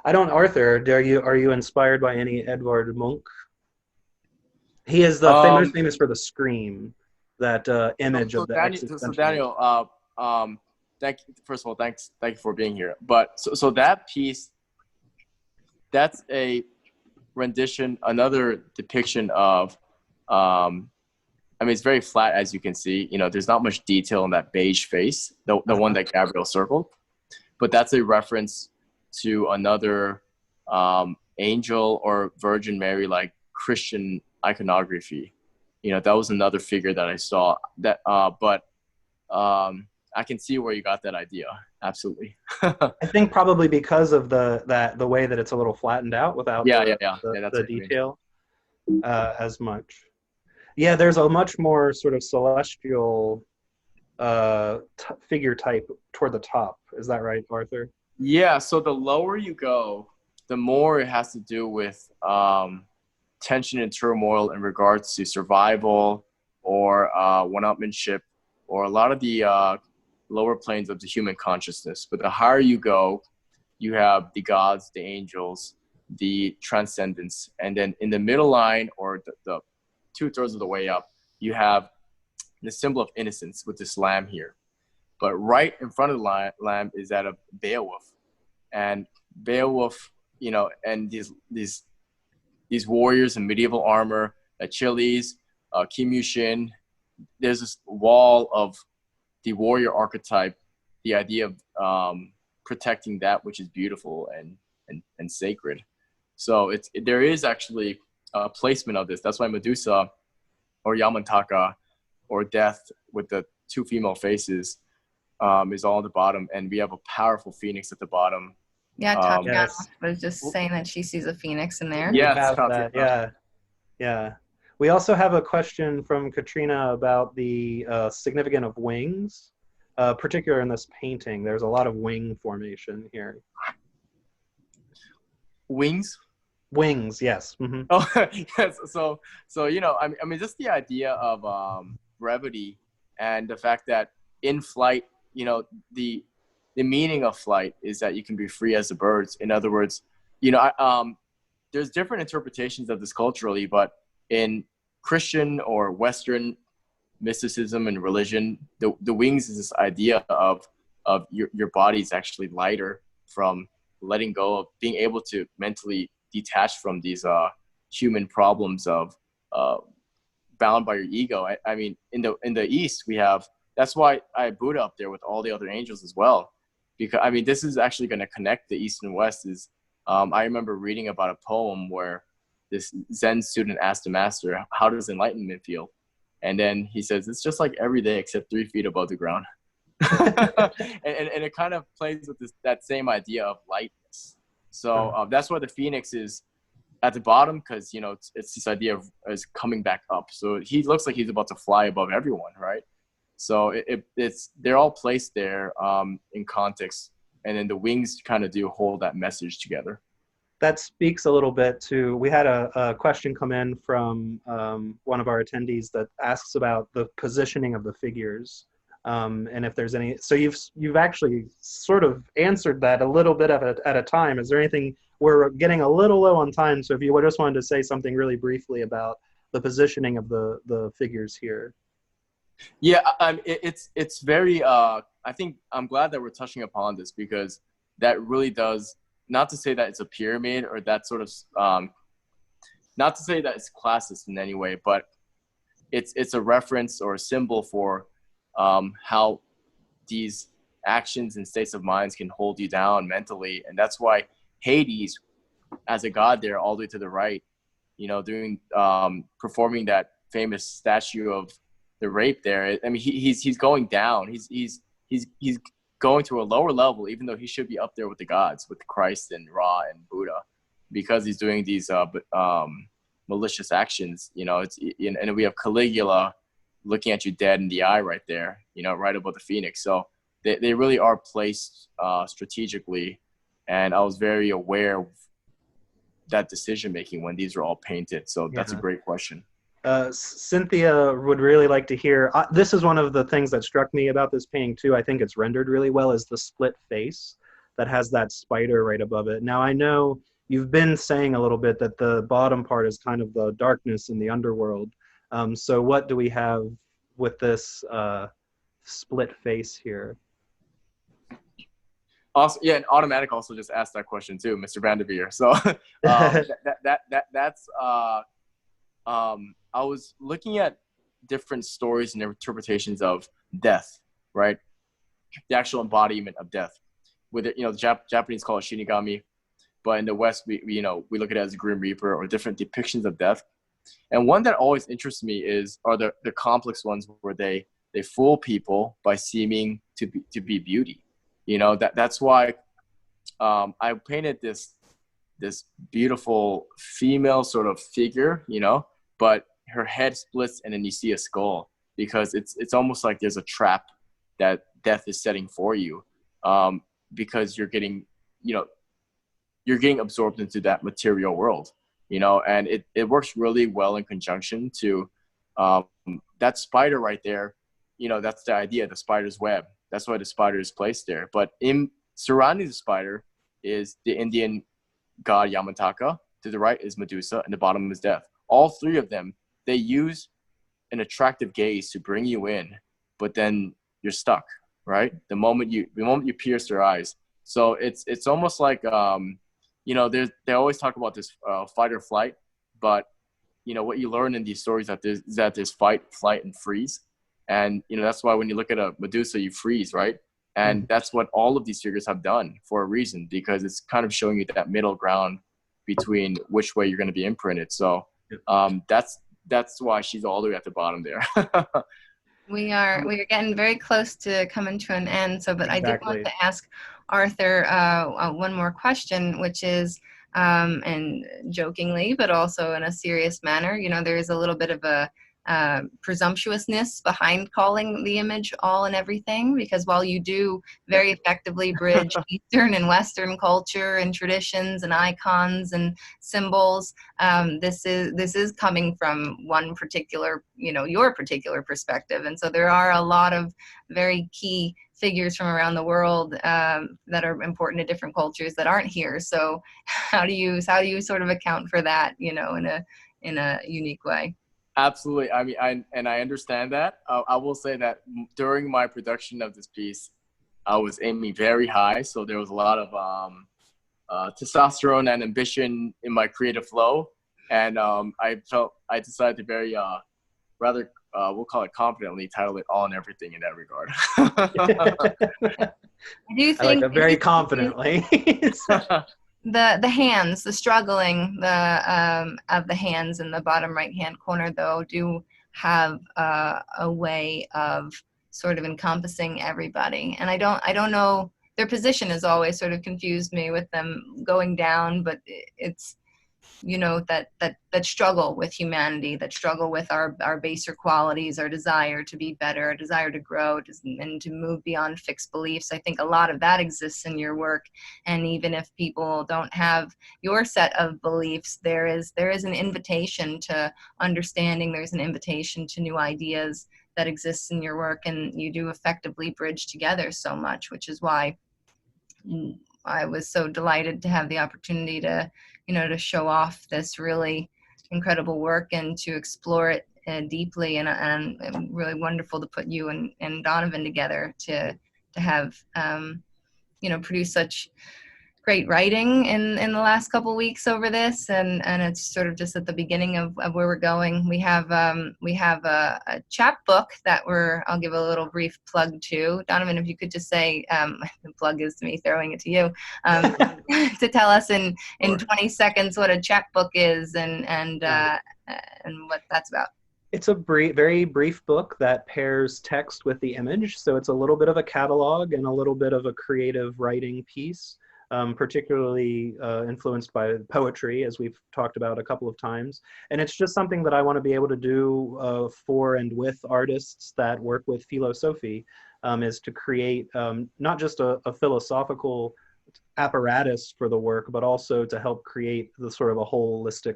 Arthur, are you inspired by any Edvard Munch? He is the most famous for the Scream, that image of the existentialist. So Daniel, first of all, thank you for being here. But so that piece, that's a rendition, another depiction of, I mean, it's very flat, as you can see. You know, there's not much detail in that beige face, the one that Gabrielle circled. But that's a reference to another angel or Virgin Mary, like Christian iconography. You know, that was another figure that I saw. That, but I can see where you got that idea. Absolutely. I think probably because of the way that it's a little flattened out without the detail as much. Yeah, there's a much more sort of celestial figure type toward the top. Is that right, Arthur? Yeah, so the lower you go, the more it has to do with tension and turmoil in regards to survival or one-upmanship, or a lot of the lower planes of the human consciousness. But the higher you go, you have the gods, the angels, the transcendence. And then in the middle line, or the 2/3 of the way up, you have the symbol of innocence with this lamb here. But right in front of the lamb is that of Beowulf. And Beowulf, you know, and these warriors in medieval armor, Achilles, Kim Yu-shin, there's this wall of the warrior archetype, the idea of protecting that which is beautiful and sacred. So there is actually a placement of this. That's why Medusa or Yamantaka or Death with the two female faces is all at the bottom, and we have a powerful phoenix at the bottom. Yeah, Tatiana was just saying that she sees a phoenix in there. Yeah. We also have a question from Katrina about the significance of wings, particularly in this painting. There's a lot of wing formation here. Wings? Wings, yes. Mm-hmm. Oh, yes. So you know, I mean, just the idea of brevity and the fact that in flight, you know, the meaning of flight is that you can be free as the birds. In other words, you know, there's different interpretations of this culturally, but in Christian or Western mysticism and religion, the wings is this idea of your body is actually lighter from letting go of being able to mentally detached from these human problems of bound by your ego. I mean, in the East, we have, that's why I have Buddha up there with all the other angels as well. Because, I mean, this is actually going to connect the East and West. Is I remember reading about a poem where this Zen student asked the master, how does enlightenment feel? And then he says, it's just like every day except 3 feet above the ground. and it kind of plays with that same idea of lightness. So that's why the phoenix is at the bottom, because, you know, it's this idea of is coming back up. So he looks like he's about to fly above everyone, right? So it's they're all placed there in context, and then the wings kind of do hold that message together. That speaks a little bit to, we had a question come in from one of our attendees that asks about the positioning of the figures, and if there's any, so you've actually sort of answered that a little bit at a time. Is there anything, we're getting a little low on time, so if you just wanted to say something really briefly about the positioning of the figures here. Yeah, it's very, I think I'm glad that we're touching upon this, because that really does, not to say that it's a pyramid or that sort of, not to say that it's classist in any way, but it's a reference or a symbol for how these actions and states of minds can hold you down mentally. And that's why Hades, as a god there, all the way to the right, you know, doing, performing that famous statue of the rape there. I mean, he's going down. He's going to a lower level, even though he should be up there with the gods, with Christ and Ra and Buddha, because he's doing these malicious actions. You know, and we have Caligula looking at you dead in the eye right there, you know, right above the phoenix. So they really are placed strategically, and I was very aware of that decision making when these are all painted. So that's a great question. Cynthia would really like to hear, this is one of the things that struck me about this painting too, I think it's rendered really well, is the split face that has that spider right above it. Now I know you've been saying a little bit that the bottom part is kind of the darkness in the underworld. So what do we have with this split face here? Also, yeah, and Automatic also just asked that question too, Mr. Vanderveer. So that's I was looking at different stories and interpretations of death, right? The actual embodiment of death. With it, you know, the Japanese call it Shinigami, but in the West, we look at it as a Grim Reaper or different depictions of death. And one that always interests me are the complex ones where they fool people by seeming to be beauty. You know, that's why I painted this beautiful female sort of figure, you know, but her head splits and then you see a skull, because it's almost like there's a trap that death is setting for you, because you're getting absorbed into that material world, you know, and it works really well in conjunction to that spider right there. You know, that's the idea, the spider's web. That's why the spider is placed there. But surrounding the spider is the Indian god Yamataka. To the right is Medusa, and the bottom is death. All three of them, they use an attractive gaze to bring you in, but then you're stuck, right? The moment you pierce their eyes. So it's almost like, you know, they always talk about this fight or flight, but you know what you learn in these stories is that there's fight, flight, and freeze. And you know, that's why when you look at a Medusa, you freeze, right? And that's what all of these figures have done for a reason, because it's kind of showing you that middle ground between which way you're going to be imprinted. So that's why she's all the way at the bottom there. We are getting very close to coming to an end. So, but Exactly. I did want to ask Arthur one more question, which is, and jokingly, but also in a serious manner, you know, there is a little bit of a presumptuousness behind calling the image all and everything, because while you do very effectively bridge Eastern and Western culture and traditions and icons and symbols, this is coming from one particular, you know, your particular perspective. And so there are a lot of very key figures from around the world that are important to different cultures that aren't here. So how do you sort of account for that, you know, in a unique way? Absolutely. I mean, I understand that. I will say that during my production of this piece, I was aiming very high. So there was a lot of testosterone and ambition in my creative flow. And I decided to very rather, we'll call it confidently, title it All and Everything in that regard. Do you I like think that very confidently. the hands, the struggling, of the hands in the bottom right hand corner though do have a way of sort of encompassing everybody, and I don't know, their position has always sort of confused me with them going down, but it's, you know, that struggle with humanity, that struggle with our baser qualities, our desire to be better, our desire to grow, and to move beyond fixed beliefs. I think a lot of that exists in your work, and even if people don't have your set of beliefs, there is an invitation to understanding, there's an invitation to new ideas that exists in your work, and you do effectively bridge together so much, which is why I was so delighted to have the opportunity to, you know, to show off this really incredible work and to explore it deeply, and really wonderful to put you and Donovan together to have, you know, produce such great writing in the last couple weeks over this, and it's sort of just at the beginning of where we're going. We have a chapbook that I'll give a little brief plug to. Donovan, if you could just say, the plug is me throwing it to you, to tell us in 20 seconds what a chapbook is and what that's about. It's a very brief book that pairs text with the image, so it's a little bit of a catalog and a little bit of a creative writing piece. Particularly influenced by poetry, as we've talked about a couple of times. And it's just something that I want to be able to do for and with artists that work with Filo Sofi, is to create not just a philosophical apparatus for the work, but also to help create the sort of a holistic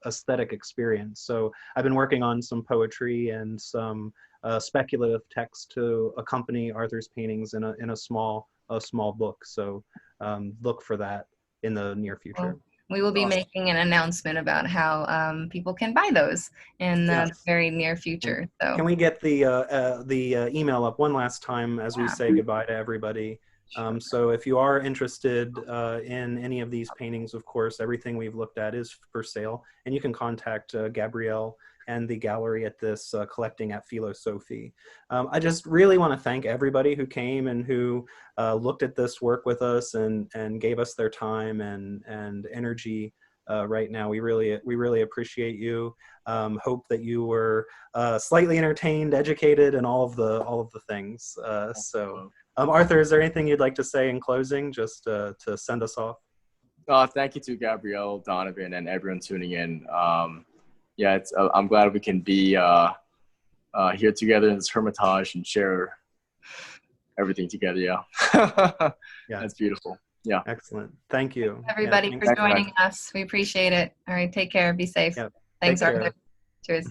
aesthetic experience. So I've been working on some poetry and some speculative text to accompany Arthur's paintings in a small book. So look for that in the near future. Well, we will be making an announcement about how people can buy those in the very near future. So can we get the email up one last time as we say goodbye to everybody? So if you are interested in any of these paintings, of course, everything we've looked at is for sale, and you can contact Gabrielle and the gallery at this collecting at Filo Sofi. I just really want to thank everybody who came and who looked at this work with us and gave us their time and energy right now. We really appreciate you. Hope that you were slightly entertained, educated, and all of the things. So Arthur, is there anything you'd like to say in closing, just to send us off? Thank you to Gabrielle, Donovan, and everyone tuning in. Yeah, I'm glad we can be here together in this Hermitage and share everything together. Yeah. Yeah, that's beautiful. Yeah. Excellent. Thank you. Everybody for joining us. We appreciate it. All right. Take care. Be safe. Yeah, Thanks, Arthur. Cheers.